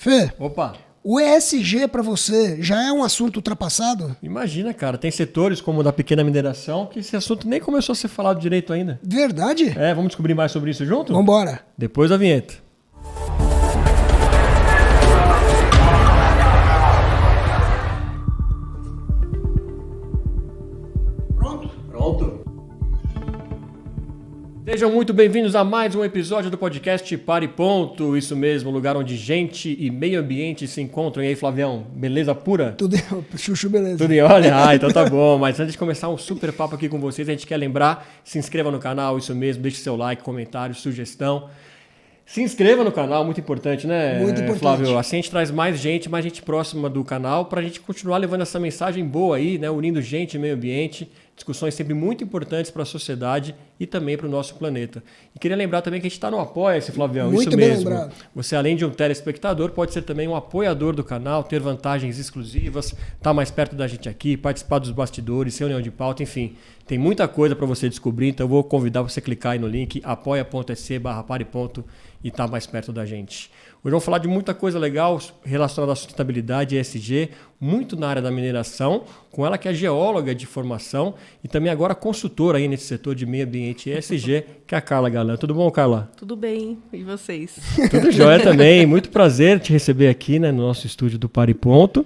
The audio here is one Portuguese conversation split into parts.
Fê, Opa! o ESG para você já é um assunto ultrapassado? Imagina, cara, tem setores como o da pequena mineração que esse assunto nem começou a ser falado direito ainda. Verdade? Vamos descobrir mais sobre isso junto? Vambora. Depois da vinheta. Pronto. Sejam muito bem-vindos a mais um episódio do podcast Pare Ponto. Isso mesmo, lugar onde gente e meio ambiente se encontram. E aí, Flavião, beleza pura? Tudo chuchu, beleza. Tudo em ordem? Então tá bom. Mas antes de começar um super papo aqui com vocês, a gente quer lembrar, se inscreva no canal, isso mesmo, deixe seu like, comentário, sugestão. Se inscreva no canal, muito importante, né, Muito importante. Flávio? Assim a gente traz mais gente próxima do canal para a gente continuar levando essa mensagem boa aí, né, unindo gente e meio ambiente, discussões sempre muito importantes para a sociedade e também para o nosso planeta. E queria lembrar também que a gente está no Apoia-se, Flavião, Muito isso bem mesmo. lembrado. Você, além de um telespectador, pode ser também um apoiador do canal, ter vantagens exclusivas, estar mais perto da gente aqui, participar dos bastidores, reunião de pauta, enfim. Tem muita coisa para você descobrir, então eu vou convidar você a clicar aí no link apoia.se/pareponto e estar mais perto da gente. Hoje vamos falar de muita coisa legal relacionada à sustentabilidade e ESG, muito na área da mineração, com ela que é geóloga de formação e também agora consultora aí nesse setor de meio ambiente e ESG, que é a Carla Galan. Tudo bom, Carla? Tudo bem, e vocês? Tudo jóia também, muito prazer te receber aqui, né, no nosso estúdio do Pare Ponto.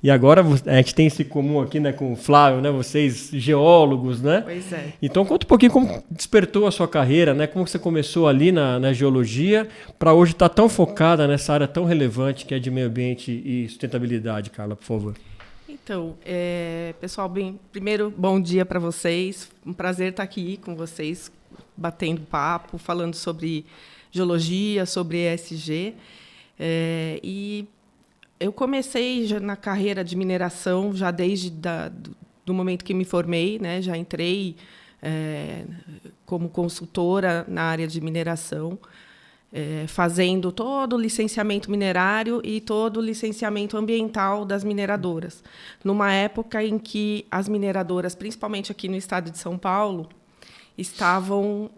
E agora a gente tem esse comum aqui, né, com o Flávio, né, vocês geólogos, né? Pois é. Então conta um pouquinho como despertou a sua carreira, né? Como você começou ali na geologia para hoje estar tão focada nessa área tão relevante que é de meio ambiente e sustentabilidade, Carla, por favor. Então, pessoal, primeiro, bom dia para vocês. Um prazer estar aqui com vocês, batendo papo, falando sobre geologia, sobre ESG. E eu comecei já na carreira de mineração, já desde do momento que me formei, né? Já entrei como consultora na área de mineração, fazendo todo o licenciamento minerário e todo o licenciamento ambiental das mineradoras. Numa época em que as mineradoras, principalmente aqui no estado de São Paulo, estavam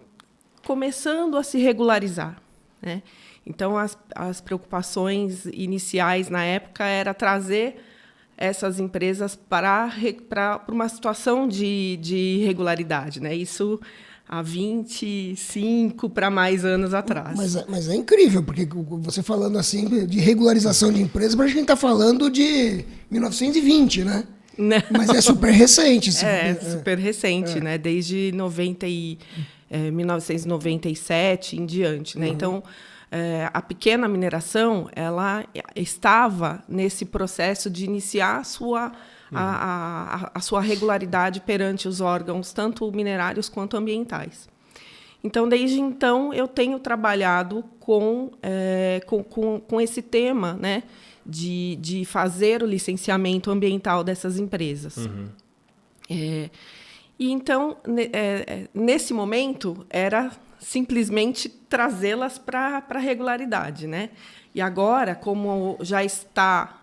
começando a se regularizar, né? Então, as preocupações iniciais na época era trazer essas empresas para uma situação de regularidade, né? Isso há 25 para mais anos atrás. Mas é incrível, porque você falando assim de regularização de empresas, mas a gente está falando de 1920, né? Não. Mas é super recente. Super recente, né? Desde 1997 em diante, né? Uhum. Então, a pequena mineração, ela estava nesse processo de iniciar a sua regularidade perante os órgãos, tanto minerários quanto ambientais. Então, desde então, eu tenho trabalhado com esse tema, né, de fazer o licenciamento ambiental dessas empresas. Uhum. E então, nesse momento, era simplesmente trazê-las para a regularidade, né? E agora, como já está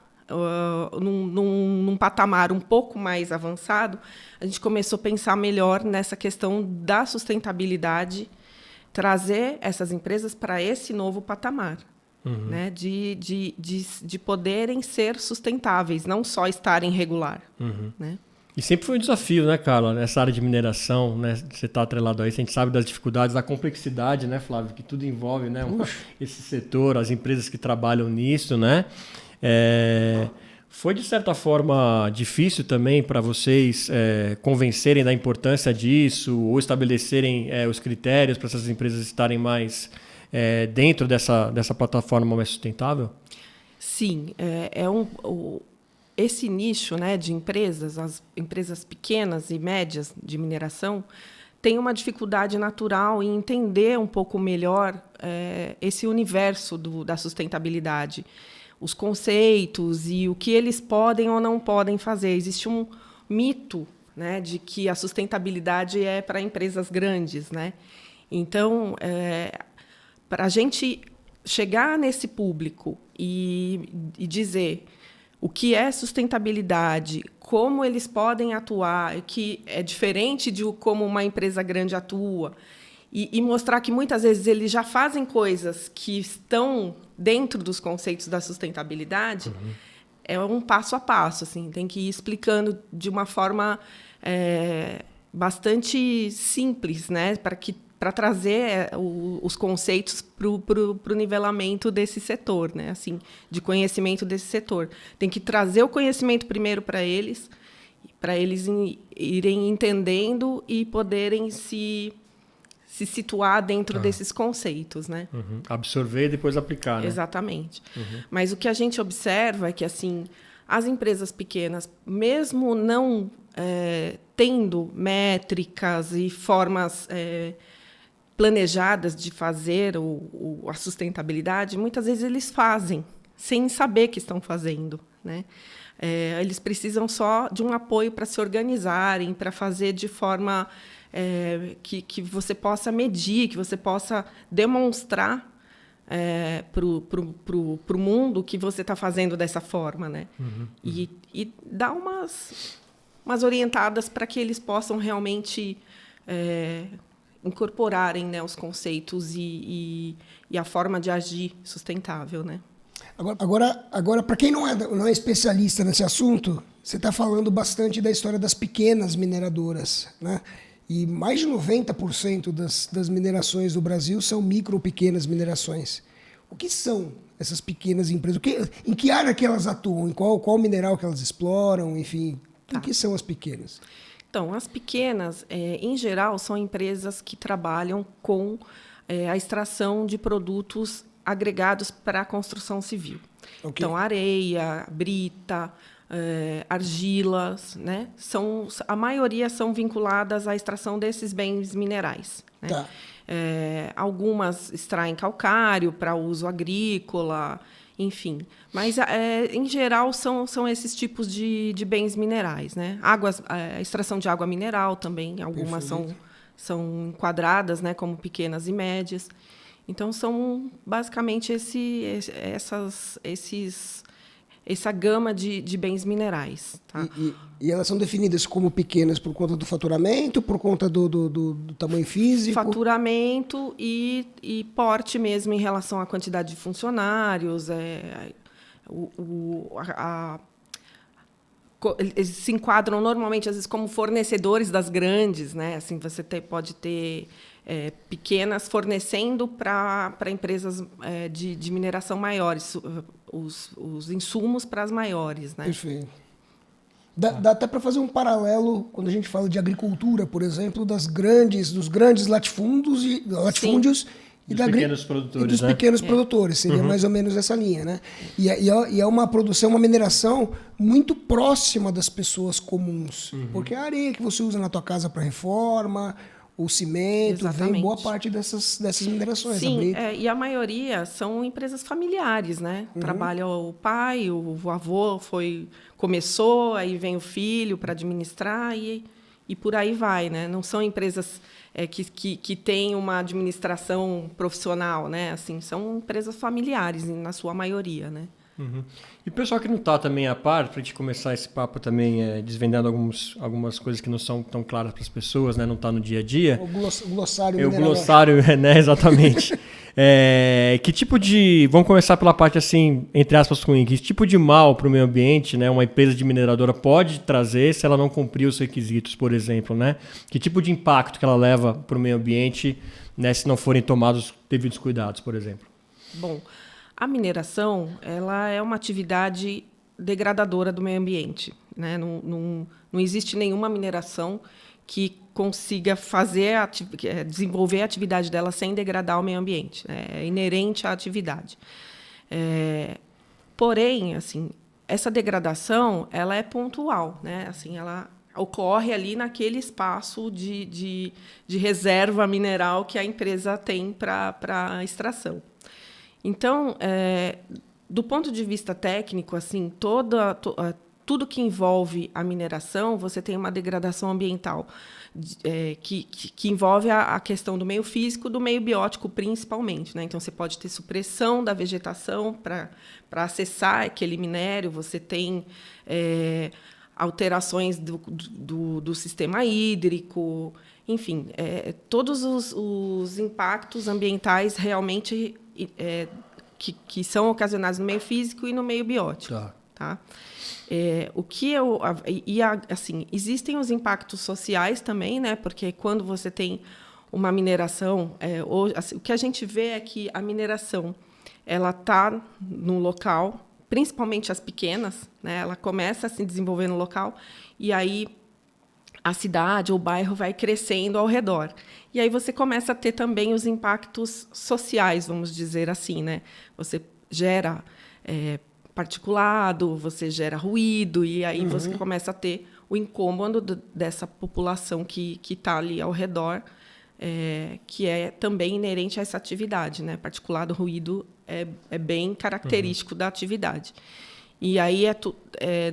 num patamar um pouco mais avançado, a gente começou a pensar melhor nessa questão da sustentabilidade, trazer essas empresas para esse novo patamar, uhum, né? De poderem ser sustentáveis, não só estarem regular, uhum, né? E sempre foi um desafio, né, Carla? Nessa área de mineração, né? Você está atrelado a isso, a gente sabe das dificuldades, da complexidade, né, Flávio? Que tudo envolve, né? Esse setor, as empresas que trabalham nisso, né? Foi, de certa forma, difícil também para vocês convencerem da importância disso ou estabelecerem os critérios para essas empresas estarem mais dentro dessa plataforma mais sustentável? Sim, esse nicho, né, de empresas, as empresas pequenas e médias de mineração, tem uma dificuldade natural em entender um pouco melhor esse universo da sustentabilidade, os conceitos e o que eles podem ou não podem fazer. Existe um mito, né, de que a sustentabilidade é para empresas grandes, né? Então, para a gente chegar nesse público e dizer o que é sustentabilidade, como eles podem atuar, que é diferente de como uma empresa grande atua, e mostrar que muitas vezes eles já fazem coisas que estão dentro dos conceitos da sustentabilidade, é um passo a passo, assim, tem que ir explicando de uma forma bastante simples, né, para trazer os conceitos para o nivelamento desse setor, né, assim, de conhecimento desse setor. Tem que trazer o conhecimento primeiro para eles irem entendendo e poderem se situar dentro desses conceitos, né? Absorver e depois aplicar, né? Exatamente. Mas o que a gente observa é que, assim, as empresas pequenas, mesmo não tendo métricas e formas planejadas de fazer a sustentabilidade, muitas vezes eles fazem sem saber que estão fazendo, né? Eles precisam só de um apoio para se organizarem, para fazer de forma que você possa medir, que você possa demonstrar para o mundo que você está fazendo dessa forma, né? E dar umas orientadas para que eles possam realmente incorporarem, né, os conceitos e a forma de agir sustentável, né? Agora para quem não é especialista nesse assunto, você está falando bastante da história das pequenas mineradoras, né? E mais de 90% das minerações do Brasil são micro ou pequenas minerações. O que são essas pequenas empresas? Em que área que elas atuam? Em qual mineral que elas exploram? Enfim, o que são as pequenas? Então, as pequenas, em geral, são empresas que trabalham com a extração de produtos agregados para a construção civil. Okay. Então, areia, brita, argilas, né? A maioria são vinculadas à extração desses bens minerais, né? Tá. Algumas extraem calcário para uso agrícola, enfim. Mas, em geral, são esses tipos de bens minerais, né? A extração de água mineral também, algumas são enquadradas, né, como pequenas e médias. Então, são basicamente essa gama de bens minerais. Tá? E elas são definidas como pequenas por conta do faturamento, por conta do tamanho físico? Faturamento e porte mesmo em relação à quantidade de funcionários. Eles se enquadram normalmente, às vezes, como fornecedores das grandes, né? Assim, você pode ter pequenas fornecendo para empresas de mineração maiores, os insumos para as maiores, né? Perfeito. Dá até para fazer um paralelo quando a gente fala de agricultura, por exemplo, dos grandes latifúndios e pequenos produtores, dos pequenos produtores. Seria mais ou menos essa linha, né? E é uma produção, uma mineração muito próxima das pessoas comuns. Porque a areia que você usa na tua casa para reforma, o cimento, vem boa parte dessas minerações. Sim, e a maioria são empresas familiares, né? Trabalha o pai, o avô começou, aí vem o filho para administrar e por aí vai, né? Não são empresas que têm uma administração profissional, né? Assim, são empresas familiares, na sua maioria, né? E o pessoal que não está também a par, para a gente começar esse papo também desvendando algumas coisas que não são tão claras para as pessoas, né? Não está no dia a dia. O glossário. O glossário, né? Exatamente. Que tipo de... Vamos começar pela parte assim, entre aspas, ruim. Que tipo de mal para o meio ambiente, né, uma empresa de mineradora pode trazer se ela não cumprir os requisitos, por exemplo, né? Que tipo de impacto que ela leva para o meio ambiente, né, se não forem tomados os devidos cuidados, por exemplo? Bom, a mineração, ela é uma atividade degradadora do meio ambiente, né? Não existe nenhuma mineração que consiga desenvolver a atividade dela sem degradar o meio ambiente. É inerente à atividade. Porém, assim, essa degradação ela é pontual, né? Assim, ela ocorre ali naquele espaço de reserva mineral que a empresa tem para a extração. Então, do ponto de vista técnico, assim, tudo que envolve a mineração, você tem uma degradação ambiental que envolve a questão do meio físico, do meio biótico, principalmente, né? Então, você pode ter supressão da vegetação para acessar aquele minério, você tem alterações do sistema hídrico, enfim, todos os impactos ambientais realmente que são ocasionados no meio físico e no meio biótico. Tá? Assim, existem os impactos sociais também, né? Porque quando você tem uma mineração, assim, o que a gente vê é que a mineração ela está no local, principalmente as pequenas, né? Ela começa a se desenvolver no local e aí a cidade ou o bairro vai crescendo ao redor. E aí você começa a ter também os impactos sociais, vamos dizer assim, né? Você gera particulado, você gera ruído, e aí você começa a ter o incômodo dessa população que está ali ao redor, que é também inerente a essa atividade, né? Particulado, ruído é bem característico da atividade. E aí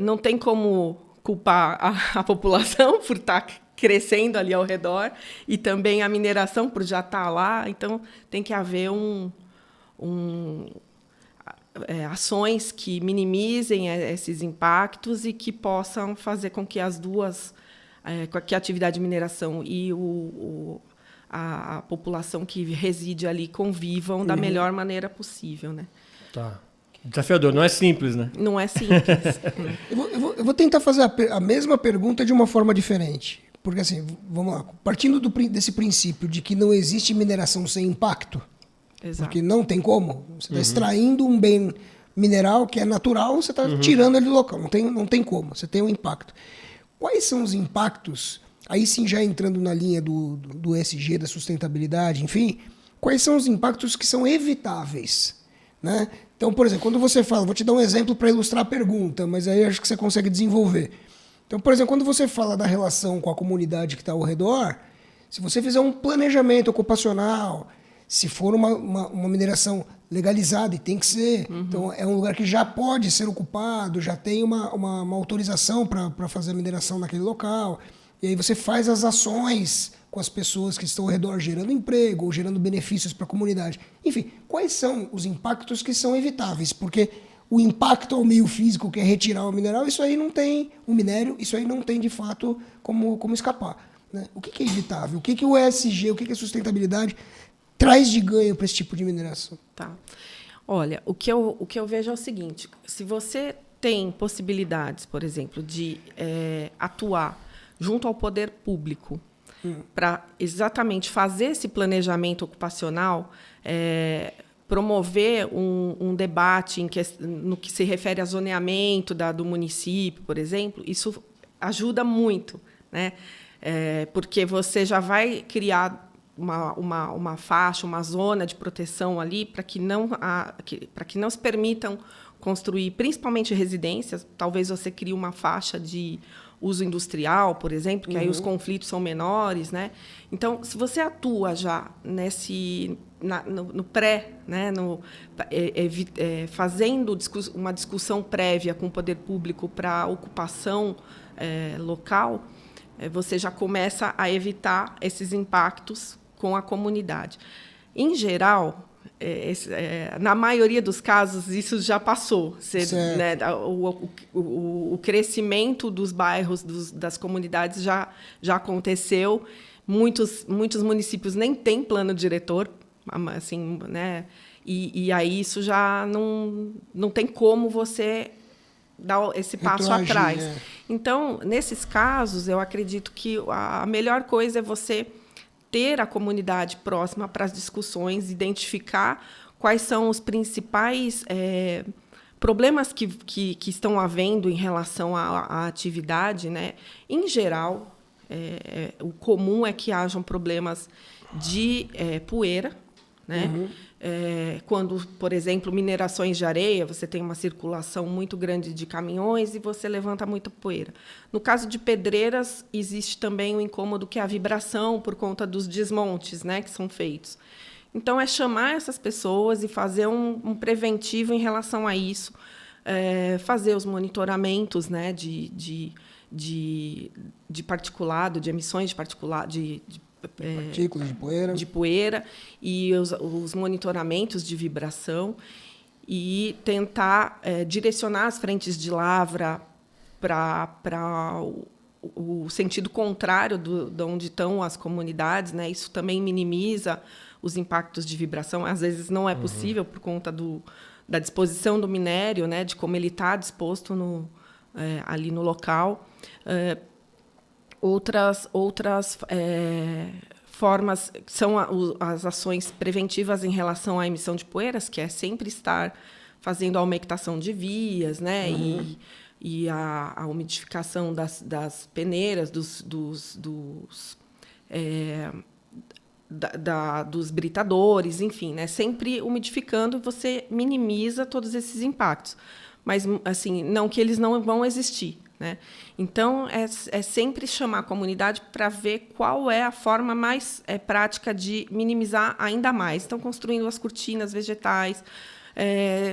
não tem como culpar a população por estar crescendo ali ao redor e também a mineração por já estar lá. Então, tem que haver ações que minimizem esses impactos e que possam fazer com que as duas, que a atividade de mineração e a população que reside ali convivam da melhor maneira possível, né? Tá. Desafiador, não é simples, né? Não é simples. Eu vou tentar fazer a mesma pergunta de uma forma diferente. Porque, assim, vamos lá. Partindo desse princípio de que não existe mineração sem impacto, Exato. porque não tem como. Você está extraindo um bem mineral que é natural, você está tirando ele do local. Não tem como. Você tem um impacto. Quais são os impactos, aí sim já entrando na linha do ESG, da sustentabilidade, enfim, quais são os impactos que são evitáveis, né? Então, por exemplo, quando você fala, vou te dar um exemplo para ilustrar a pergunta, mas aí acho que você consegue desenvolver. Então, por exemplo, quando você fala da relação com a comunidade que está ao redor, se você fizer um planejamento ocupacional, se for uma mineração legalizada, e tem que ser, então é um lugar que já pode ser ocupado, já tem uma autorização para fazer a mineração naquele local, e aí você faz as ações com as pessoas que estão ao redor, gerando emprego ou gerando benefícios para a comunidade. Enfim, quais são os impactos que são evitáveis? Porque o impacto ao meio físico, que é retirar o mineral, isso aí não tem, o minério, isso aí não tem, de fato, como escapar, né? O que é evitável? O que o ESG, o que a sustentabilidade traz de ganho para esse tipo de mineração? Tá. Olha, o que eu vejo é o seguinte, se você tem possibilidades, por exemplo, de atuar junto ao poder público, para exatamente fazer esse planejamento ocupacional, promover um debate no que se refere a zoneamento do município, por exemplo, isso ajuda muito, né? Porque você já vai criar uma faixa, uma zona de proteção ali para que não se permitam construir, principalmente residências. Talvez você crie uma faixa de uso industrial, por exemplo, que aí os conflitos são menores, né? Então, se você atua já no pré, né, fazendo uma discussão prévia com o poder público para a ocupação local, você já começa a evitar esses impactos com a comunidade. Em geral, na maioria dos casos, isso já passou. Né, o crescimento dos bairros, das comunidades já aconteceu. Muitos municípios nem têm plano diretor, assim, né? E aí isso já não tem como você dar esse passo atrás. Então, nesses casos, eu acredito que a melhor coisa é você ter a comunidade próxima para as discussões, identificar quais são os principais problemas que estão havendo em relação à atividade, né? Em geral, o comum é que hajam problemas de poeira, né? Quando, por exemplo, minerações de areia, você tem uma circulação muito grande de caminhões e você levanta muita poeira. No caso de pedreiras, existe também o incômodo que é a vibração por conta dos desmontes, né, que são feitos. Então, é chamar essas pessoas e fazer um preventivo em relação a isso, fazer os monitoramentos, né, de particulado, de emissões de particulado, partículas de poeira e os monitoramentos de vibração e tentar direcionar as frentes de lavra para o sentido contrário de onde estão as comunidades, né? Isso também minimiza os impactos de vibração. Às vezes não é possível por conta da disposição do minério, né? De como ele está disposto ali no local. Outras formas são as ações preventivas em relação à emissão de poeiras, que é sempre estar fazendo a umectação de vias, né? E a umidificação das peneiras, dos britadores, enfim, né? Sempre umidificando, você minimiza todos esses impactos. Mas, assim, não que eles não vão existir, né? Então, é sempre chamar a comunidade para ver qual é a forma mais prática de minimizar ainda mais. Então, construindo as cortinas vegetais.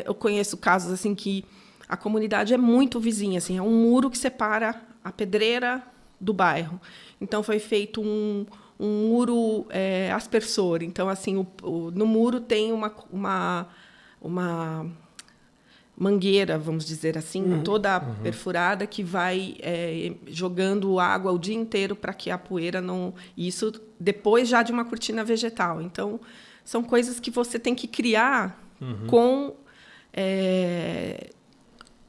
Eu conheço casos assim que a comunidade é muito vizinha, assim, é um muro que separa a pedreira do bairro. Então, foi feito um muro aspersor. Então, assim, no muro tem uma mangueira, vamos dizer assim, toda perfurada, que vai jogando água o dia inteiro para que a poeira não... Isso depois já de uma cortina vegetal. Então, são coisas que você tem que criar com...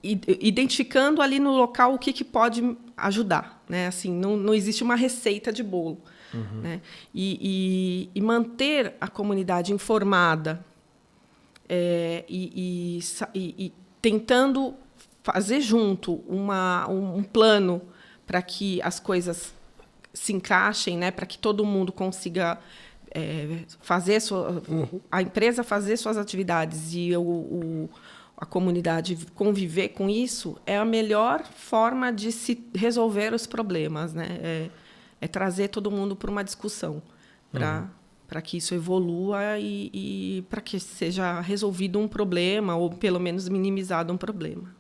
identificando ali no local o que pode ajudar, né? Assim, não existe uma receita de bolo. Né? E manter a comunidade informada e tentando fazer junto um plano para que as coisas se encaixem, né? Para que todo mundo consiga fazer a empresa fazer suas atividades e a comunidade conviver com isso, é a melhor forma de se resolver os problemas, né? É trazer todo mundo para uma discussão, para que isso evolua e para que seja resolvido um problema, ou pelo menos minimizado um problema.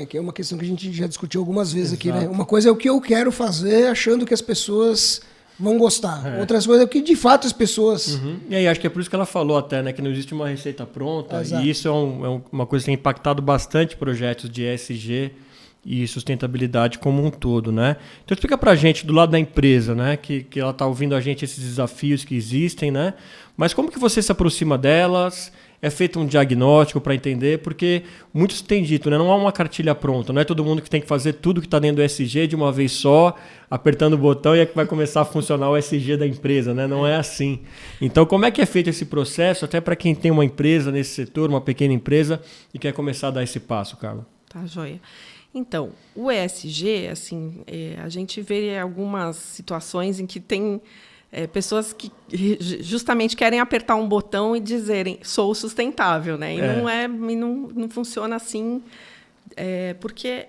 Que é uma questão que a gente já discutiu algumas vezes aqui, né? Uma coisa é o que eu quero fazer achando que as pessoas vão gostar. Outras coisas é o que de fato as pessoas... E aí, acho que é por isso que ela falou até, né, que não existe uma receita pronta. Exato. E isso uma coisa que tem impactado bastante projetos de ESG e sustentabilidade como um todo, né? Então explica pra gente do lado da empresa, né, que ela está ouvindo a gente, esses desafios que existem, né? Mas como que você se aproxima delas? É feito um diagnóstico para entender? Porque muitos têm dito, né, não há uma cartilha pronta, não é todo mundo que tem que fazer tudo que está dentro do ESG de uma vez só, apertando o botão e é que vai começar a funcionar o ESG da empresa, né? Não é assim. Então, como é que é feito esse processo, até para quem tem uma empresa nesse setor, uma pequena empresa, e quer começar a dar esse passo, Carla? Tá, joia. Então, o ESG, assim, a gente vê algumas situações em que tem pessoas que justamente querem apertar um botão e dizerem sou sustentável, né? E não funciona assim, porque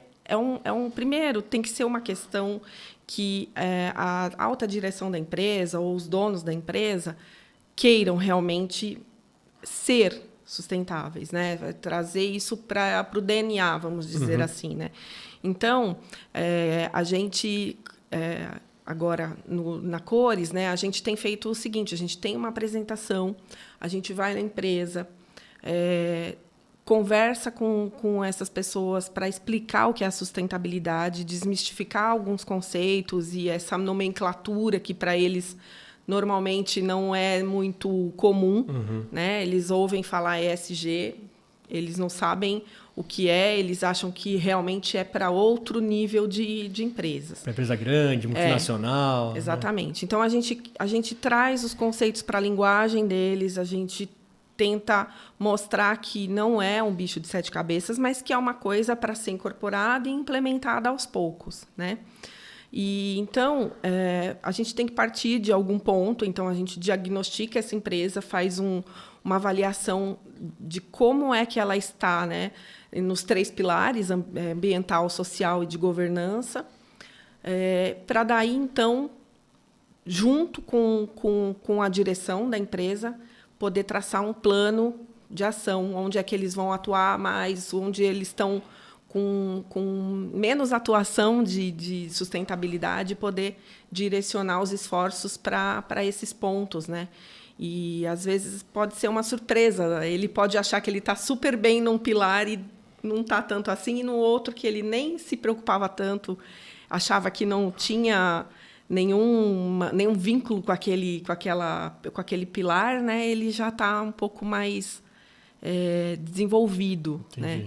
primeiro tem que ser uma questão que a alta direção da empresa ou os donos da empresa queiram realmente ser sustentáveis, né? Trazer isso para o DNA, vamos dizer assim, né? Então, a gente agora na Cores, né? A gente tem feito o seguinte: a gente tem uma apresentação, a gente vai na empresa, conversa com essas pessoas para explicar o que é a sustentabilidade, desmistificar alguns conceitos e essa nomenclatura que para eles normalmente não é muito comum, né? Eles ouvem falar ESG, eles não sabem o que é, eles acham que realmente é para outro nível de empresas. Para empresa grande, multinacional. Exatamente. Né? Então, a gente traz os conceitos para a linguagem deles, a gente tenta mostrar que não é um bicho de 7 cabeças, mas que é uma coisa para ser incorporada e implementada aos poucos, né? E, então, a gente tem que partir de algum ponto. Então, a gente diagnostica essa empresa, faz uma avaliação de como é que ela está, né, nos 3 pilares, ambiental, social e de governança, para daí, então, junto com a direção da empresa, poder traçar um plano de ação, onde é que eles vão atuar mais, onde eles estão com menos atuação de sustentabilidade, poder direcionar os esforços para esses pontos, né? E, às vezes, pode ser uma surpresa. Ele pode achar que ele está super bem num pilar e, não está tanto assim, e no outro que ele nem se preocupava tanto, achava que não tinha nenhum vínculo com aquele pilar, né? Ele já está um pouco mais desenvolvido, né?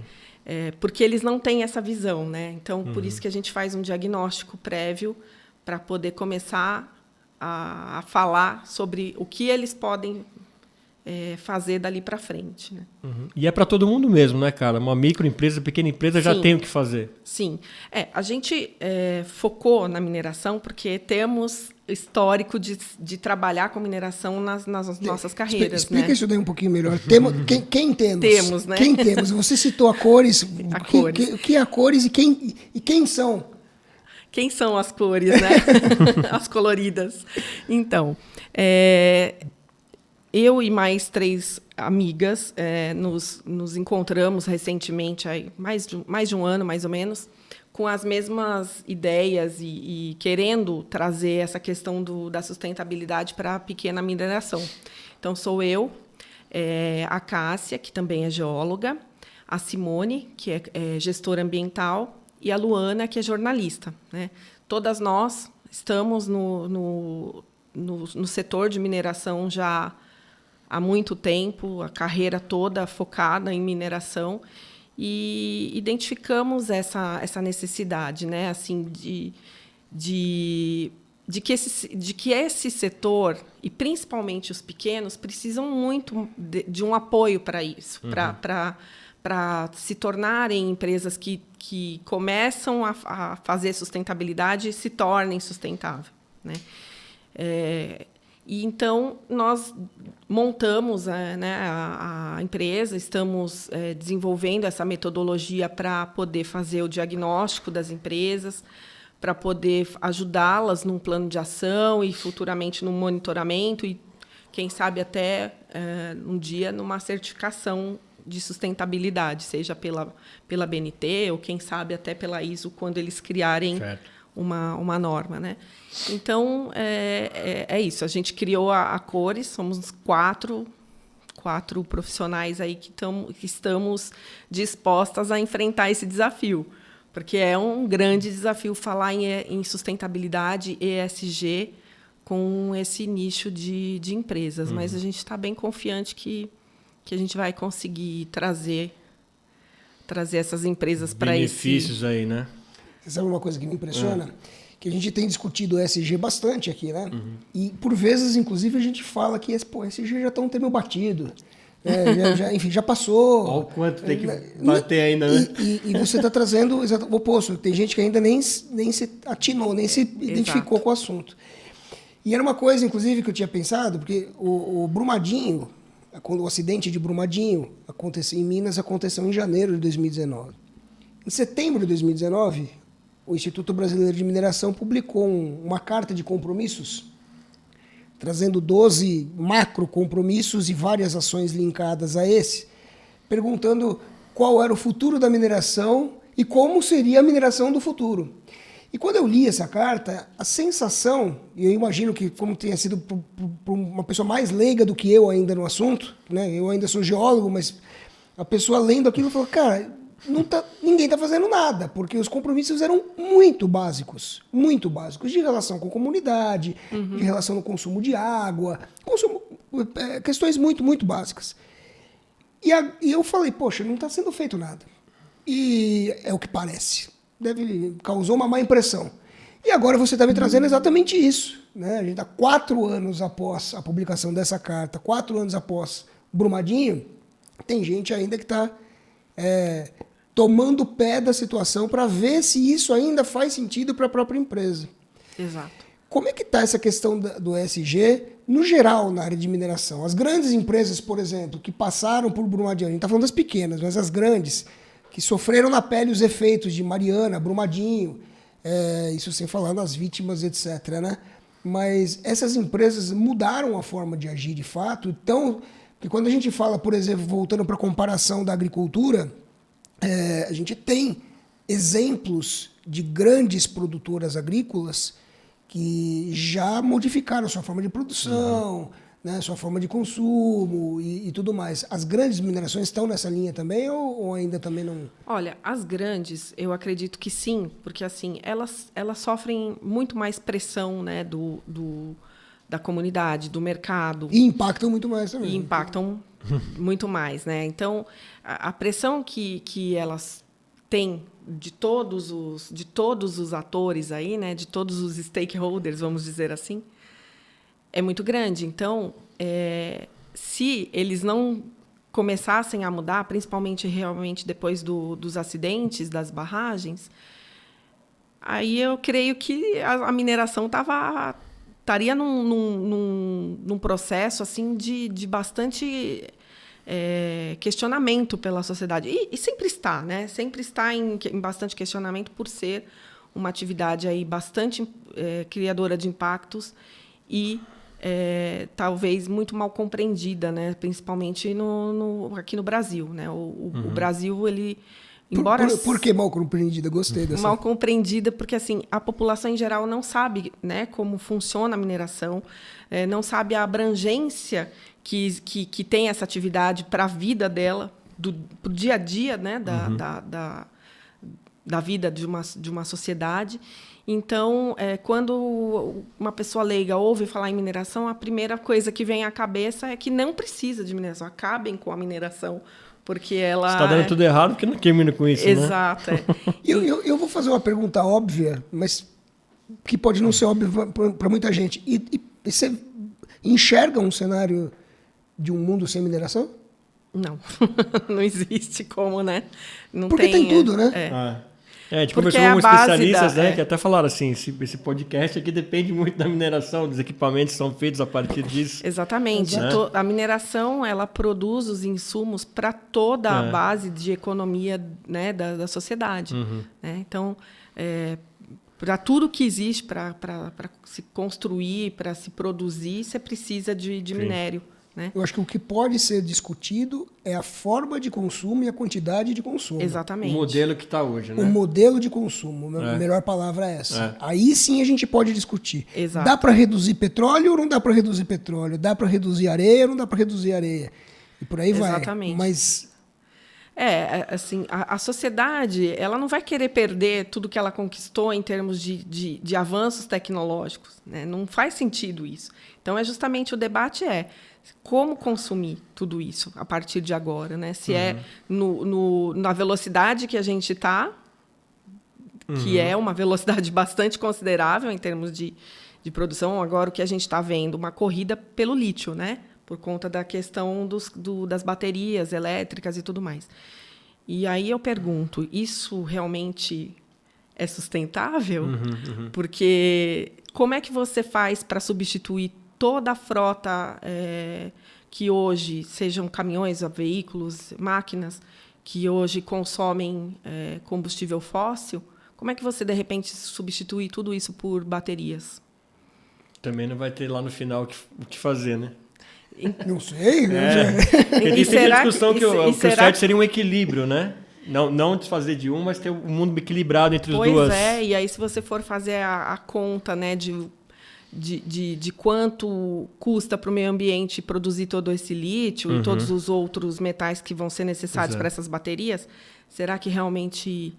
Porque eles não têm essa visão, né? Então, por isso que a gente faz um diagnóstico prévio para poder começar a falar sobre o que eles podem fazer dali para frente, né? E é para todo mundo mesmo, né, cara? Uma microempresa, pequena empresa já tem o que fazer. Sim. A gente focou na mineração porque temos histórico de trabalhar com mineração nas nossas carreiras. Explica, né? isso daí um pouquinho melhor. Quem temos? Temos, né? Quem temos? Você citou a Cores. A Cores. O que é a Cores e quem são? Quem são as cores, né? As coloridas. Então, eu e mais 3 amigas nos encontramos recentemente, aí, mais de um ano, mais ou menos, com as mesmas ideias e querendo trazer essa questão da sustentabilidade para a pequena mineração. Então, sou eu, a Cássia, que também é geóloga, a Simone, que é gestora ambiental, e a Luana, que é jornalista, né? Todas nós estamos no setor de mineração já há muito tempo, a carreira toda focada em mineração, e identificamos essa necessidade, né? Assim, de que esse setor, e principalmente os pequenos, precisam muito de um apoio para isso, para se tornarem empresas que começam a fazer sustentabilidade e se tornem sustentável, né? E então nós montamos a empresa, estamos desenvolvendo essa metodologia para poder fazer o diagnóstico das empresas, para poder ajudá-las num plano de ação e futuramente no monitoramento e, quem sabe, até um dia numa certificação de sustentabilidade, seja pela BNT ou, quem sabe, até pela ISO, quando eles criarem uma norma, né? Então, é isso. A gente criou a Cores, somos 4 profissionais aí que estamos dispostas a enfrentar esse desafio, porque é um grande desafio falar em sustentabilidade, ESG, com esse nicho de empresas. Mas a gente está bem confiante que a gente vai conseguir trazer essas empresas para benefícios aí, né? Você sabe uma coisa que me impressiona? Que a gente tem discutido o ESG bastante aqui, né? E, por vezes, inclusive, a gente fala que ESG já está um termo batido. Enfim, já passou. Olha o quanto tem que bater ainda, né? E você está trazendo o oposto. Tem gente que ainda nem se atinou, nem se identificou com o assunto. E era uma coisa, inclusive, que eu tinha pensado, porque o Brumadinho, quando o acidente de Brumadinho aconteceu em Minas, aconteceu em janeiro de 2019. Em setembro de 2019, o Instituto Brasileiro de Mineração publicou uma carta de compromissos, trazendo 12 macro compromissos e várias ações linkadas a esse, perguntando qual era o futuro da mineração e como seria a mineração do futuro. E quando eu li essa carta, a sensação, e eu imagino que como tenha sido por uma pessoa mais leiga do que eu ainda no assunto, né? Eu ainda sou geólogo, mas a pessoa lendo aquilo falou, cara, ninguém está fazendo nada, porque os compromissos eram muito básicos, de relação com a comunidade, de relação no consumo de água, questões muito, muito básicas. E eu falei, poxa, não está sendo feito nada. E é o que parece. Causou uma má impressão. E agora você está me trazendo exatamente isso, né? A gente está 4 anos após a publicação dessa carta, 4 anos após Brumadinho, tem gente ainda que está tomando pé da situação para ver se isso ainda faz sentido para a própria empresa. Exato. Como é que está essa questão do ESG no geral na área de mineração? As grandes empresas, por exemplo, que passaram por Brumadinho, a gente está falando das pequenas, mas as grandes, que sofreram na pele os efeitos de Mariana, Brumadinho, isso sem falar nas vítimas, etc., né? Mas essas empresas mudaram a forma de agir de fato. Então, que quando a gente fala, por exemplo, voltando para a comparação da agricultura, a gente tem exemplos de grandes produtoras agrícolas que já modificaram sua forma de produção, né, sua forma de consumo e tudo mais. As grandes minerações estão nessa linha também ou ainda também não? Olha, as grandes, eu acredito que sim, porque assim elas sofrem muito mais pressão, né, da comunidade, do mercado. E impactam muito mais também. E impactam muito mais, né? Então, a pressão que elas têm de todos os atores aí, né, de todos os stakeholders, vamos dizer assim, é muito grande. Então, se eles não começassem a mudar, principalmente realmente depois dos acidentes das barragens, aí eu creio que a mineração estaria num processo assim de bastante questionamento pela sociedade. E sempre está, né? Sempre está em bastante questionamento por ser uma atividade aí bastante criadora de impactos e talvez muito mal compreendida, né? Principalmente aqui no Brasil, né? O Brasil, ele embora por que mal compreendida? Gostei dessa. Mal compreendida porque assim a população em geral não sabe, né, como funciona a mineração, não sabe a abrangência que tem essa atividade para a vida dela, pro dia a dia, né, da vida de uma sociedade. Então, quando uma pessoa leiga ouve falar em mineração, a primeira coisa que vem à cabeça é que não precisa de mineração, acabem com a mineração, porque ela... Está dando tudo errado porque não termina com isso, Exato, né? Eu vou fazer uma pergunta óbvia, mas que pode não ser óbvia para muita gente. E você enxerga um cenário de um mundo sem mineração? Não, não existe como, né? Não porque tem tudo, né? A gente conversou com especialistas, né, que até falaram assim, esse podcast aqui depende muito da mineração, dos equipamentos que são feitos a partir disso. Exatamente. A mineração, ela produz os insumos para toda a base de economia, né, da sociedade. Né? Então, para tudo que existe, para se construir, para se produzir, você precisa de minério. Né? Eu acho que o que pode ser discutido é a forma de consumo e a quantidade de consumo. Exatamente. O modelo que está hoje, né? O modelo de consumo, a melhor palavra é essa. Aí sim a gente pode discutir. Exato. Dá para reduzir petróleo ou não dá para reduzir petróleo? Dá para reduzir areia ou não dá para reduzir areia? E por aí vai. Exatamente. Mas... assim, a sociedade, ela não vai querer perder tudo que ela conquistou em termos de avanços tecnológicos. Né? Não faz sentido isso. Então, justamente o debate como consumir tudo isso a partir de agora, né? Se é na velocidade que a gente está, que é uma velocidade bastante considerável em termos de produção. Agora, o que a gente está vendo, uma corrida pelo lítio, né? Por conta da questão das baterias elétricas e tudo mais. E aí eu pergunto, isso realmente é sustentável? Porque como é que você faz para substituir toda a frota que hoje, sejam caminhões, veículos, máquinas, que hoje consomem combustível fóssil, como é que você, de repente, substitui tudo isso por baterias? Também não vai ter lá no final o que fazer, né? Não sei. Tem a discussão que o certo seria um equilíbrio, né? Não desfazer de um, mas ter um mundo equilibrado entre os duas. Pois e aí se você for fazer a conta, né, de quanto custa para o meio ambiente produzir todo esse lítio e todos os outros metais que vão ser necessários para essas baterias, será que realmente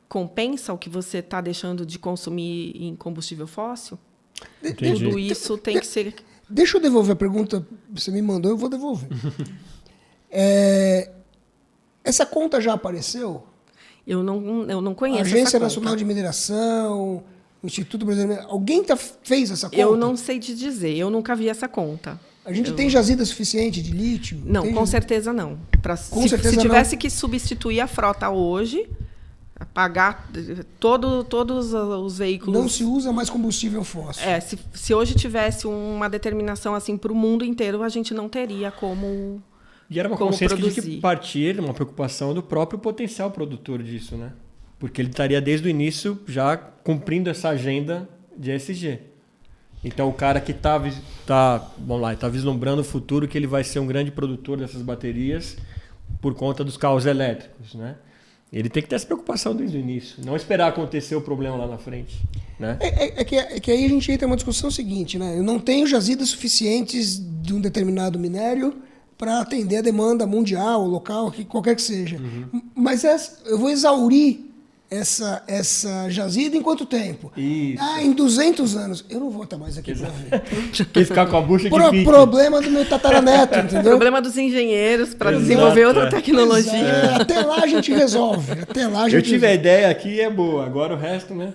compensa o que você está deixando de consumir em combustível fóssil? Entendi. Tudo isso tem que ser... Deixa eu devolver a pergunta que você me mandou, eu vou devolver. Essa conta já apareceu? Eu não conheço essa Agência conta. Nacional de Mineração, Instituto Brasileiro... Alguém fez essa conta? Eu não sei te dizer, eu nunca vi essa conta. A gente tem jazida suficiente de lítio? Não, com certeza não. Se tivesse que substituir a frota hoje, pagar todos os veículos... Não se usa mais combustível fóssil. Se hoje tivesse uma determinação assim para o mundo inteiro, a gente não teria como... E era uma consciência que tinha que partir, uma preocupação do próprio potencial produtor disso, né? Porque ele estaria desde o início já cumprindo essa agenda de ESG. Então, o cara que está vislumbrando o futuro, que ele vai ser um grande produtor dessas baterias por conta dos carros elétricos, né? Ele tem que ter essa preocupação desde o início, não esperar acontecer o problema lá na frente. Né? É que aí a gente entra em uma discussão seguinte, né? Eu não tenho jazidas suficientes de um determinado minério para atender a demanda mundial, local, qualquer que seja. Mas eu vou exaurir essa jazida em quanto tempo? Isso. Em 200 anos. Eu não vou estar mais aqui para ver. Quem ficar com a bucha de pique. Problema do meu tataraneto, entendeu? Problema dos engenheiros para desenvolver outra tecnologia. Até lá a gente resolve. Eu tive a ideia aqui e é boa. Agora o resto, né?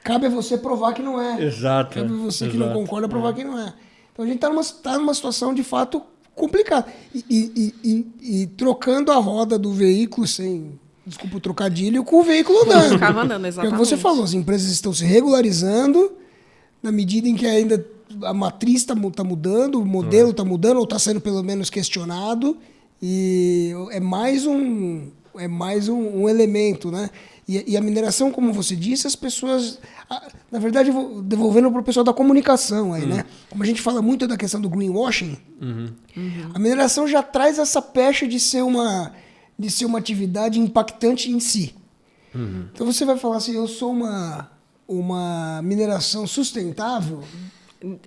Cabe a você provar que não é. Exato. Cabe a você que não concorda provar que não é. Então a gente está numa situação de fato complicada. E trocando a roda do veículo sem... Desculpa o trocadilho, com o veículo andando. O carro andando, exatamente. É o que você falou, as empresas estão se regularizando na medida em que ainda a matriz está mudando, o modelo está mudando, ou está sendo pelo menos questionado. E é mais um elemento, né? E a mineração, como você disse, as pessoas... Na verdade, devolvendo para o pessoal da comunicação aí, né? Como a gente fala muito da questão do greenwashing, a mineração já traz essa pecha de ser uma atividade impactante em si. Então você vai falar assim, eu sou uma mineração sustentável.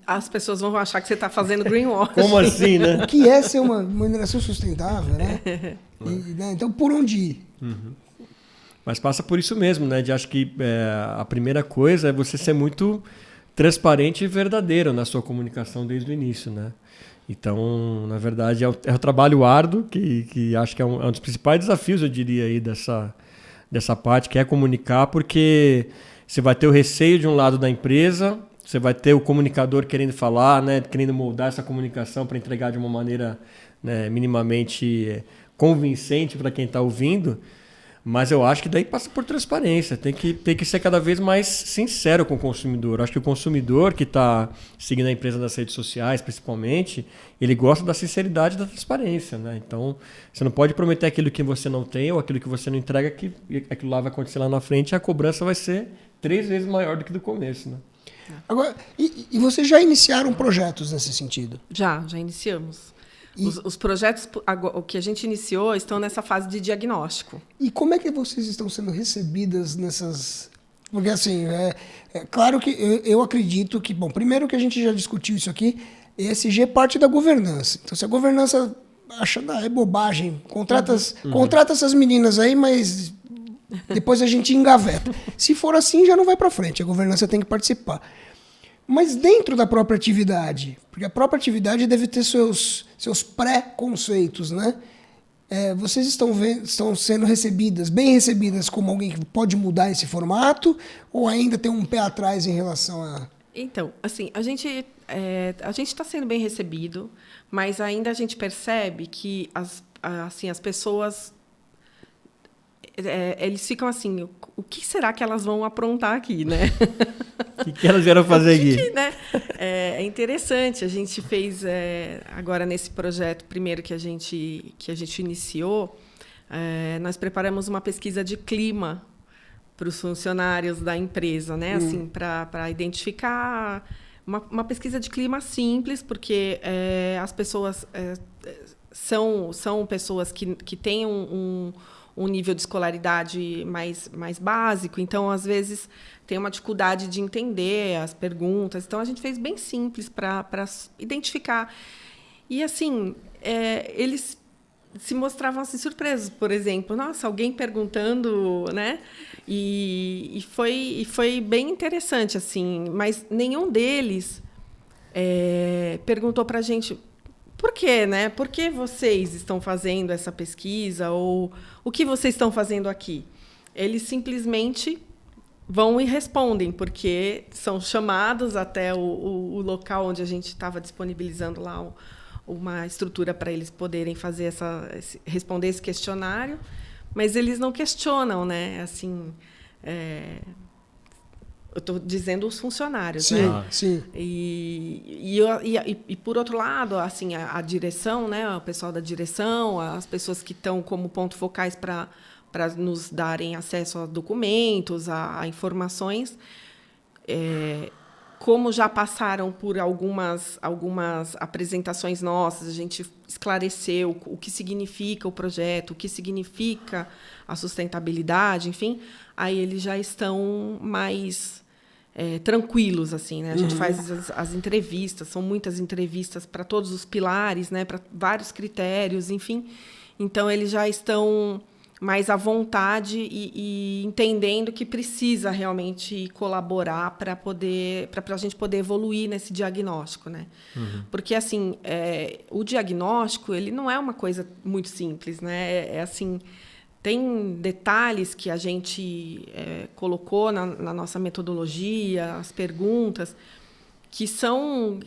As pessoas vão achar que você está fazendo greenwashing. Como assim, né? O que é ser uma mineração sustentável, né? Né? Então, por onde ir? Mas passa por isso mesmo, né? De acho que a primeira coisa é você ser muito transparente e verdadeiro na sua comunicação desde o início, né? Então, na verdade, é o trabalho árduo que acho que é um dos principais desafios, eu diria, aí dessa parte, que é comunicar, porque você vai ter o receio de um lado da empresa, você vai ter o comunicador querendo falar, né, querendo moldar essa comunicação para entregar de uma maneira, né, minimamente convincente para quem está ouvindo. Mas eu acho que daí passa por transparência, tem que ser cada vez mais sincero com o consumidor. Acho que o consumidor que está seguindo a empresa nas redes sociais, principalmente, ele gosta da sinceridade e da transparência, né? Então, você não pode prometer aquilo que você não tem ou aquilo que você não entrega, que aquilo lá vai acontecer lá na frente e a cobrança vai ser 3 vezes maior do que do começo, né? Agora, e vocês já iniciaram projetos nesse sentido? Já iniciamos. Os projetos o que a gente iniciou estão nessa fase de diagnóstico. E como é que vocês estão sendo recebidas nessas... Porque, assim, é claro que eu acredito que... Bom, primeiro que a gente já discutiu isso aqui, ESG é parte da governança. Então, se a governança acha, é bobagem, contrata essas meninas aí, mas depois a gente engaveta. Se for assim, já não vai para frente. A governança tem que participar. Mas dentro da própria atividade, porque a própria atividade deve ter seus pré-conceitos, né? Vocês estão sendo bem recebidas como alguém que pode mudar esse formato ou ainda tem um pé atrás em relação a... Então, assim, a gente está sendo bem recebido, mas ainda a gente percebe que as pessoas... eles ficam assim, o que será que elas vão aprontar aqui, né? O que elas vieram fazer aqui? Né? É interessante, a gente fez, agora nesse projeto primeiro que a gente iniciou, nós preparamos uma pesquisa de clima para os funcionários da empresa, né? Assim, para identificar uma pesquisa de clima simples, porque as pessoas são pessoas que têm um nível de escolaridade mais básico, então, às vezes, tem uma dificuldade de entender as perguntas. Então, a gente fez bem simples para identificar. E, assim, eles se mostravam assim, surpresos, por exemplo. Nossa, alguém perguntando, né? E foi bem interessante, assim. Mas nenhum deles perguntou para a gente... Por quê, né? Por que vocês estão fazendo essa pesquisa? Ou o que vocês estão fazendo aqui? Eles simplesmente vão e respondem, porque são chamados até o local onde a gente estava disponibilizando lá uma estrutura para eles poderem fazer responder esse questionário, mas eles não questionam, né? Assim, eu estou dizendo os funcionários, sim, né? Sim. E por outro lado, assim, a direção, né? O pessoal da direção, as pessoas que estão como ponto focais para nos darem acesso a documentos, a informações, como já passaram por algumas apresentações nossas, a gente esclareceu o que significa o projeto, o que significa a sustentabilidade, enfim, aí eles já estão mais tranquilos, assim, né? A gente faz as entrevistas, são muitas entrevistas para todos os pilares, né? Para vários critérios, enfim. Então, eles já estão mais à vontade e entendendo que precisa realmente colaborar para a gente poder evoluir nesse diagnóstico, né? Porque assim, o diagnóstico ele não é uma coisa muito simples, né? Assim, tem detalhes que a gente colocou na nossa metodologia, as perguntas, que são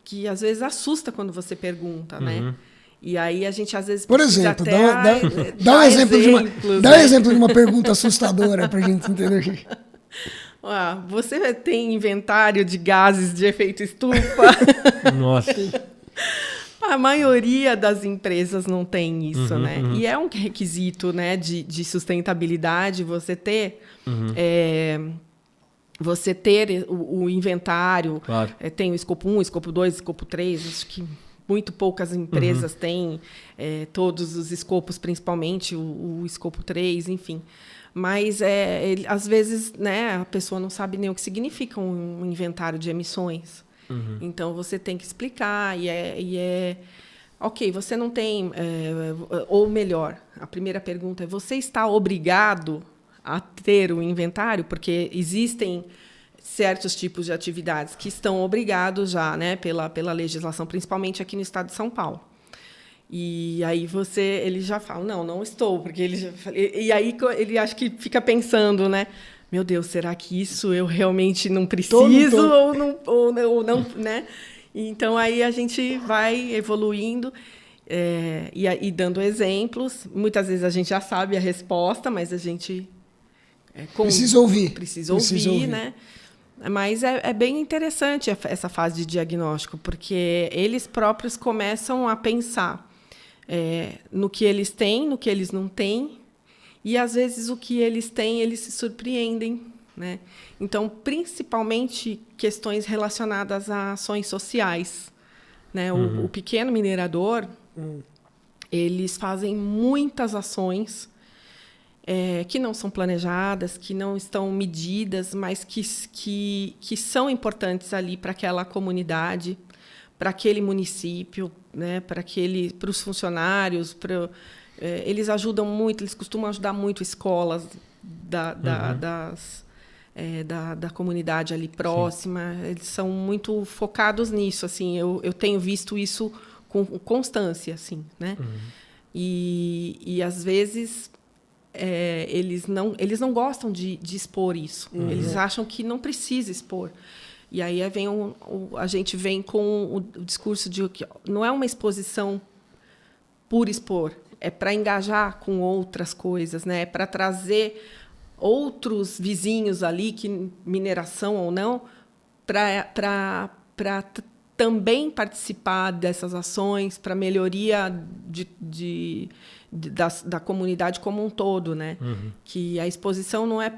que às vezes assusta quando você pergunta, né? E aí a gente às vezes por precisa exemplo, até dá um exemplo dá um né? exemplo de uma pergunta assustadora para a gente entender. Você tem inventário de gases de efeito estufa? Nossa. A maioria das empresas não tem isso, né? E é um requisito, né, de sustentabilidade você ter o inventário. Claro. Tem o escopo 1, escopo 2, escopo 3, acho que muito poucas empresas têm todos os escopos, principalmente o escopo 3, enfim. Mas, às vezes, né, a pessoa não sabe nem o que significa um inventário de emissões. Então, você tem que explicar. Ok, você não tem... ou melhor, a primeira pergunta é, você está obrigado a ter o inventário? Porque existem certos tipos de atividades que estão obrigados já, né, pela legislação, principalmente aqui no estado de São Paulo. E aí ele já fala, não estou, porque e aí ele acho que fica pensando, né, meu Deus, será que isso eu realmente não preciso ou não, né? Então aí a gente vai evoluindo e dando exemplos. Muitas vezes a gente já sabe a resposta, mas a gente precisa ouvir, né? Mas é bem interessante essa fase de diagnóstico, porque eles próprios começam a pensar no que eles têm, no que eles não têm, e, às vezes, o que eles têm, eles se surpreendem, né? Então, principalmente questões relacionadas a ações sociais, né? O pequeno minerador, eles fazem muitas ações que não são planejadas, que não estão medidas, mas que são importantes ali para aquela comunidade, para aquele município, né, para os funcionários. Eles ajudam muito, eles costumam ajudar muito escolas da comunidade ali próxima. Sim. Eles são muito focados nisso. Assim, eu tenho visto isso com constância, assim, né? E às vezes eles não gostam de expor isso. Eles acham que não precisa expor. E aí a gente vem com o discurso de que não é uma exposição por expor, é para engajar com outras coisas, né? É para trazer outros vizinhos ali, que mineração ou não, para também participar dessas ações, para melhoria da comunidade como um todo, né? Que a exposição não é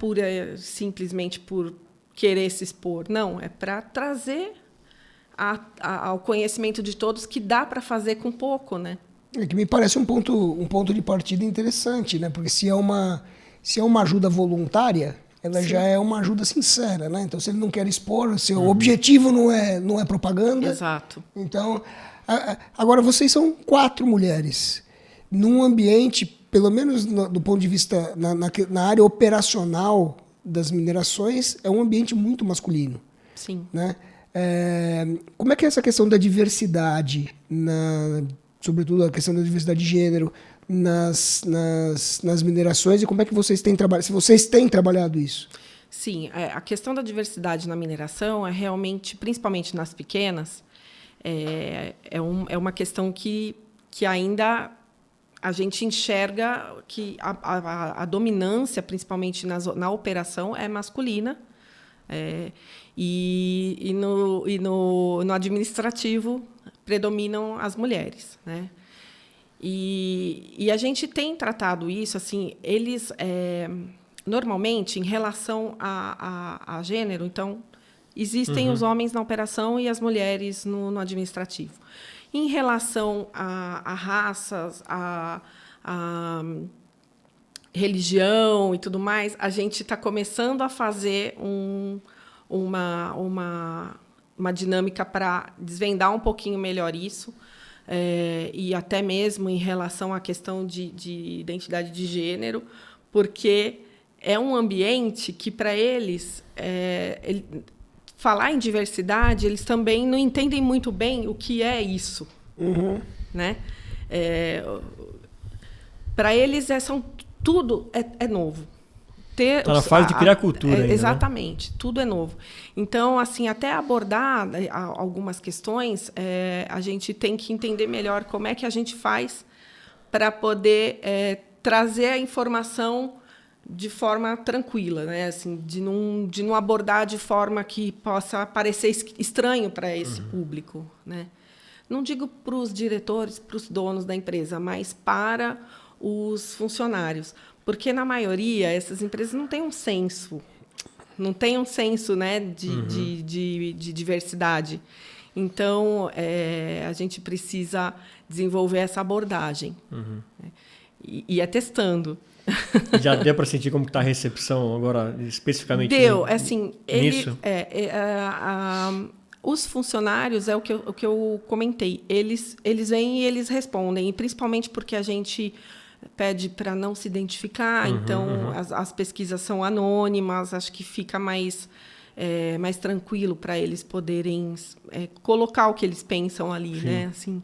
simplesmente por querer se expor, não, é para trazer ao conhecimento de todos que dá para fazer com pouco, né? Que me parece um ponto de partida interessante, né? Porque se é uma ajuda voluntária, ela Sim. já é uma ajuda sincera, né? Então, se ele não quer expor, seu objetivo não é propaganda. Exato. Então, agora vocês são 4 mulheres num ambiente, pelo menos do ponto de vista na área operacional das minerações, é um ambiente muito masculino. Sim. Né? Como é que é essa questão da diversidade, sobretudo a questão da diversidade de gênero nas minerações, e como é que vocês têm trabalhado, se vocês têm trabalhado isso? Sim, a questão da diversidade na mineração é realmente, principalmente nas pequenas, é uma questão que ainda a gente enxerga que a dominância, principalmente na operação, é masculina, e no administrativo predominam as mulheres, né? E a gente tem tratado isso, assim, eles normalmente em relação a gênero, então Existem os homens na operação e as mulheres no administrativo. Em relação a raças, a religião e tudo mais, a gente está começando a fazer uma dinâmica para desvendar um pouquinho melhor isso, e até mesmo em relação à questão de identidade de gênero, porque é um ambiente que, para eles, falar em diversidade, eles também não entendem muito bem o que é isso. Né? Para eles, tudo é novo. Está na fase de criar cultura ainda, exatamente, né? Tudo é novo. Então, assim, até abordar algumas questões, a gente tem que entender melhor como é que a gente faz para poder trazer a informação de forma tranquila, né? Assim, de não abordar de forma que possa parecer estranho para esse público, né? Não digo para os diretores, para os donos da empresa, mas para os funcionários. Porque, na maioria, essas empresas não têm um senso, né, de diversidade. Então, a gente precisa desenvolver essa abordagem. Né? E é testando. Já deu para sentir como está a recepção agora, especificamente? Deu. Assim, nisso? Os funcionários, é o que eu comentei, eles vêm e eles respondem, e principalmente porque a gente pede para não se identificar, então as pesquisas são anônimas, acho que fica mais tranquilo para eles poderem colocar o que eles pensam ali, né? Assim.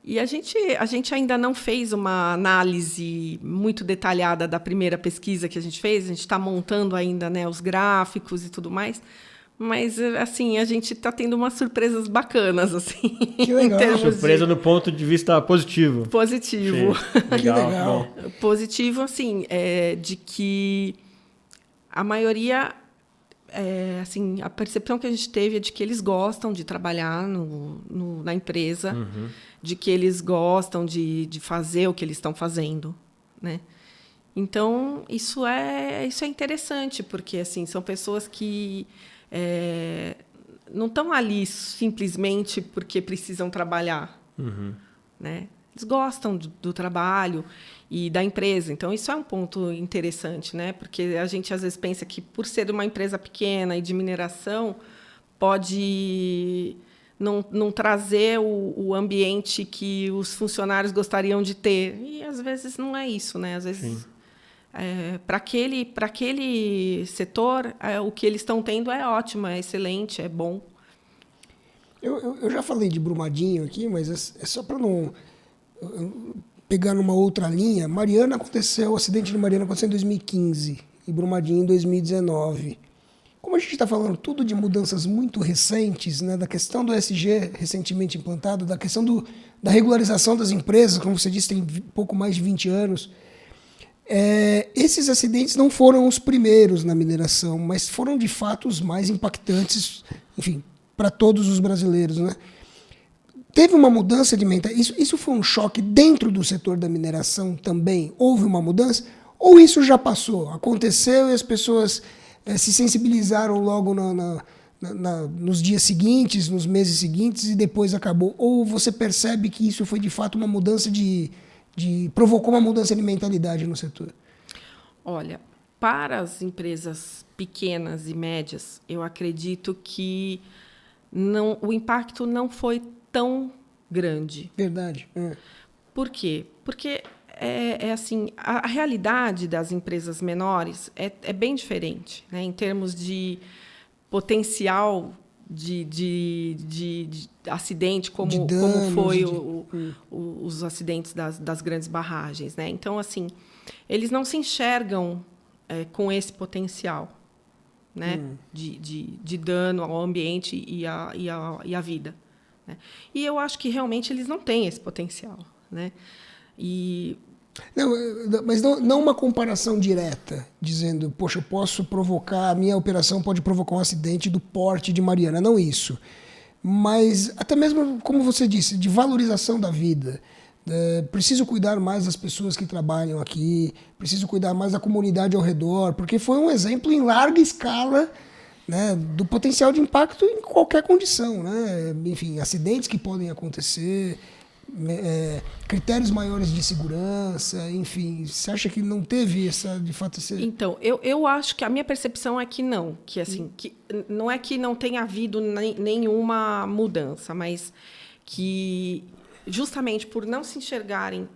E a gente ainda não fez uma análise muito detalhada da primeira pesquisa que a gente fez, a gente está montando ainda, né, os gráficos e tudo mais. Mas, assim, a gente está tendo umas surpresas bacanas, assim. Que legal. Surpresa no ponto de vista positivo. Positivo. Que legal. Positivo, assim, de que a maioria... assim, a percepção que a gente teve é de que eles gostam de trabalhar na empresa, de que eles gostam de fazer o que eles estão fazendo, né? Então, isso é interessante, porque, assim, são pessoas que... não estão ali simplesmente porque precisam trabalhar, né? Eles gostam do trabalho e da empresa. Então, isso é um ponto interessante, né? Porque a gente, às vezes, pensa que, por ser uma empresa pequena e de mineração, pode não trazer o ambiente que os funcionários gostariam de ter. E, às vezes, não é isso, né? Às vezes... para aquele setor, o que eles estão tendo é ótimo, é excelente, é bom. Eu já falei de Brumadinho aqui, mas é só para não pegar numa outra linha. O acidente de Mariana aconteceu em 2015 e Brumadinho em 2019. Como a gente está falando tudo de mudanças muito recentes, né, da questão do ESG recentemente implantado, da questão da regularização das empresas, como você disse, tem pouco mais de 20 anos, esses acidentes não foram os primeiros na mineração, mas foram, de fato, os mais impactantes, enfim, para todos os brasileiros, né? Teve uma mudança de mentalidade? Isso foi um choque dentro do setor da mineração também? Houve uma mudança? Ou isso já passou? Aconteceu e as pessoas se sensibilizaram logo nos dias seguintes, nos meses seguintes, e depois acabou? Ou você percebe que isso foi, de fato, uma mudança provocou uma mudança de mentalidade no setor? Olha, para as empresas pequenas e médias, eu acredito que o impacto não foi tão grande. Verdade. Por quê? Porque assim, a realidade das empresas menores é bem diferente, né? Em termos de potencial de acidente, como foi os acidentes das grandes barragens, né? Então, assim, eles não se enxergam com esse potencial, né? De dano ao ambiente e à vida, né? E eu acho que realmente eles não têm esse potencial, né? Mas não uma comparação direta, dizendo, poxa, a minha operação pode provocar um acidente do porte de Mariana, não isso. Mas até mesmo, como você disse, de valorização da vida. Preciso cuidar mais das pessoas que trabalham aqui, preciso cuidar mais da comunidade ao redor, porque foi um exemplo em larga escala né, do potencial de impacto em qualquer condição, né? Enfim, acidentes que podem acontecer, critérios maiores de segurança, enfim. Você acha que não teve essa, de fato, esse... Então, eu acho que a minha percepção é que não, que assim, que não é que não tenha havido nenhuma mudança, mas que justamente por não se enxergarem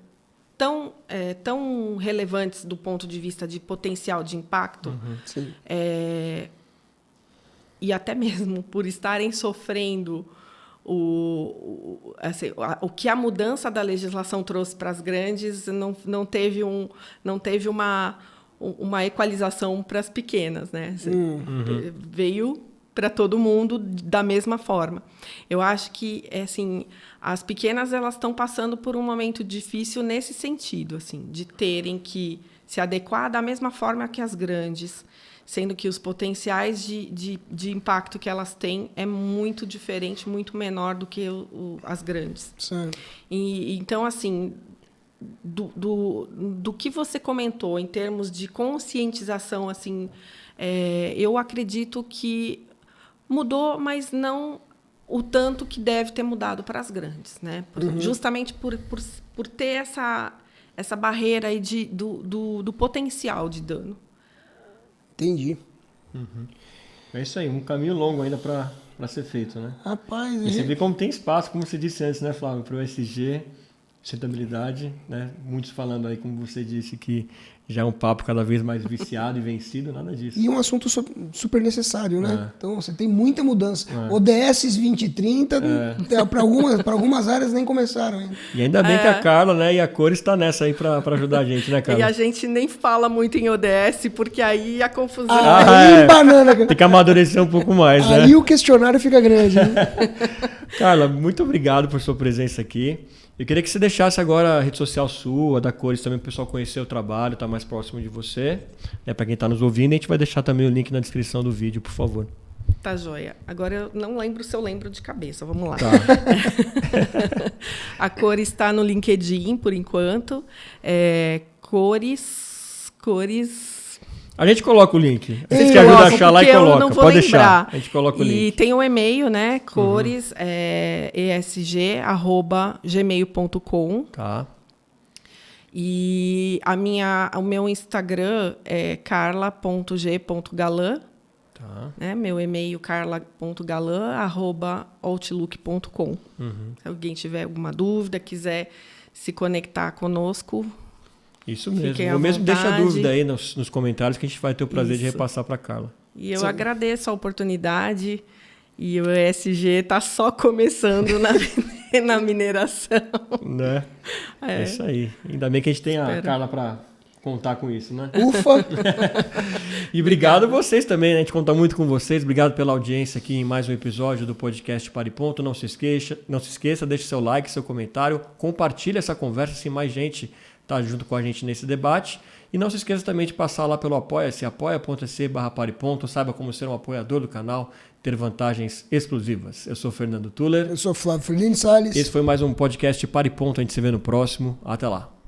tão relevantes do ponto de vista de potencial de impacto, Sim. E até mesmo por estarem sofrendo o que a mudança da legislação trouxe para as grandes, não teve uma equalização para as pequenas, né? Veio para todo mundo da mesma forma. Eu acho que assim, as pequenas elas estão passando por um momento difícil nesse sentido, assim, de terem que se adequar da mesma forma que as grandes, sendo que os potenciais de impacto que elas têm é muito diferente, muito menor do que as grandes. Certo. Então, assim, do que você comentou em termos de conscientização, assim, eu acredito que mudou, mas não o tanto que deve ter mudado para as grandes, né? Justamente por ter essa barreira aí do potencial de dano. Entendi. É isso aí, um caminho longo ainda para ser feito, né? Rapaz, E você vê como tem espaço, como você disse antes, né, Flávio, para o ESG, sustentabilidade, né? Muitos falando aí, como você disse, que já é um papo cada vez mais viciado e vencido, nada disso. e um assunto super necessário, né? Então, você tem muita mudança. ODS 2030, para algumas áreas nem começaram ainda. E ainda bem que a Carla, né, e a Cores está nessa aí para ajudar a gente, né, Carla? E a gente nem fala muito em ODS, porque aí a confusão... Aí, banana. Tem que amadurecer um pouco mais, né? Aí o questionário fica grande, né? Carla, muito obrigado por sua presença aqui. Eu queria que você deixasse agora a rede social sua, da Cores, também para o pessoal conhecer o trabalho, estar mais próximo de você. Para quem está nos ouvindo, a gente vai deixar também o link na descrição do vídeo, por favor. Tá, joia. Agora eu não lembro se eu lembro de cabeça. Vamos lá. Tá. A Cores está no LinkedIn, por enquanto. Cores... A gente coloca o link. Eu Vocês que ajudam a achar lá e porque eu coloca. não vou Pode lembrar. deixar. A gente coloca o E link. tem um e-mail, né? Cores, esg@gmail.com. Tá. E o meu Instagram é carla.g.galan. Tá. Né? Meu e-mail carla.galan@outlook.com. Se alguém tiver alguma dúvida, quiser se conectar conosco, Isso fiquem mesmo. à Ou mesmo deixa a vontade. dúvida aí nos comentários que a gente vai ter o prazer de Isso. repassar para a Carla. E eu agradeço a oportunidade. E o ESG está só começando na mineração. Né? É isso aí. Ainda bem que a gente tem a Espero. Carla para contar com isso, né? Ufa! E obrigado a vocês também, né? A gente conta muito com vocês. Obrigado pela audiência aqui em mais um episódio do podcast Para e Ponto. Não se esqueça, deixe seu like, seu comentário, compartilhe essa conversa, se mais gente tá junto com a gente nesse debate. E não se esqueça também de passar lá pelo Apoia-se, apoia.se/pariponto. Saiba como ser um apoiador do canal, ter vantagens exclusivas. Eu sou Fernando Tuller. Eu sou Flávio Fernandes Salles. Esse foi mais um podcast Para e Ponto. A gente se vê no próximo. Até lá.